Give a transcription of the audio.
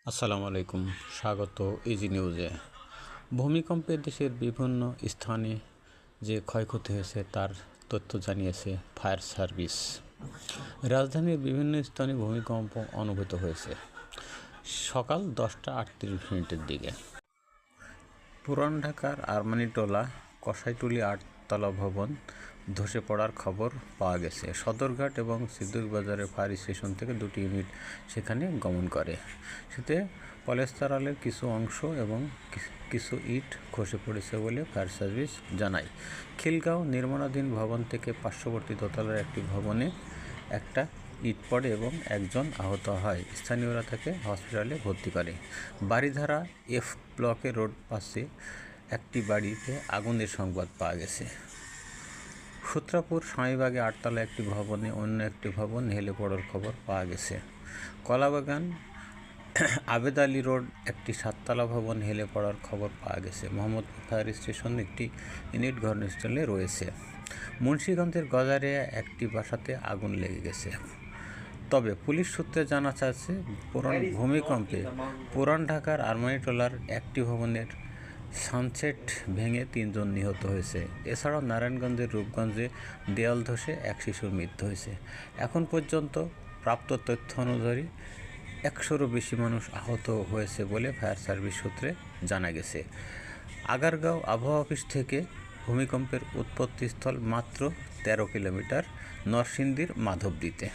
আসসালামু আলাইকুম, স্বাগত ইজি নিউজে। ভূমিকম্পে দেশের বিভিন্ন স্থানে যে ক্ষয়ক্ষতি হয়েছে তার তথ্য জানিয়েছে ফায়ার সার্ভিস। রাজধানীর বিভিন্ন স্থানে ভূমিকম্প অনুভূত হয়েছে সকাল 10:38 দিকে। পুরান ঢাকার আরমানিটোলা কসাইটুলি 8তলা ভবন ধসে পড়ার খবর পাওয়া গেছে। সদরঘাট এবং সিদ্দিকবাজারের ফায়ার স্টেশন থেকে 2টি ইউনিট সেখানে গমন করে। সেতে পলেস্তারালের কিছু অংশ এবং কিছু ইট খসে পড়েছে বলে ফায়ার সার্ভিস জানায়। খিলগাঁও নির্মাণাধীন ভবন থেকে পার্শ্ববর্তী দোতলার একটি ভবনে একটা ইট পড়ে এবং একজন আহত হয়। স্থানীয়রা তাকে হসপিটালে ভর্তি করে। বারিধারা এফ ব্লকে রোড পাশে একটি বাড়িতে আগুনের সংবাদ পাওয়া গেছে। সূত্রাপুর স্বামীবাগে 8তলা একটি ভবনে অন্য একটি ভবন হেলে পড়ার খবর পাওয়া গেছে। কলাবাগান আবেদ আলী রোড একটি 7তলা ভবন হেলে পড়ার খবর পাওয়া গেছে। মোহাম্মদপুর ফায়ার স্টেশন একটি ইউনিট ঘটনাস্থলে রয়েছে। মুন্সিগঞ্জের গজারিয়া একটি বাসাতে আগুন লেগে গেছে। তবে পুলিশ সূত্রে জানা যাচ্ছে ভূমিকম্পে পুরান ঢাকার আরমানিটোলার একটি ভবনের সানসেট ভেঙে 3 জন নিহত হয়েছে। এছাড়াও নারায়ণগঞ্জের রূপগঞ্জে দেয়াল ধসে এক শিশুর মৃত্যু হয়েছে। এখন পর্যন্ত প্রাপ্ত তথ্য অনুযায়ী 100-রও বেশি মানুষ আহত হয়েছে বলে ফায়ার সার্ভিস সূত্রে জানা গেছে। আগারগাঁও আবহাওয়া অফিস থেকে ভূমিকম্পের উৎপত্তিস্থল মাত্র 13 কিলোমিটার, নরসিংদীর মাধবদীতে।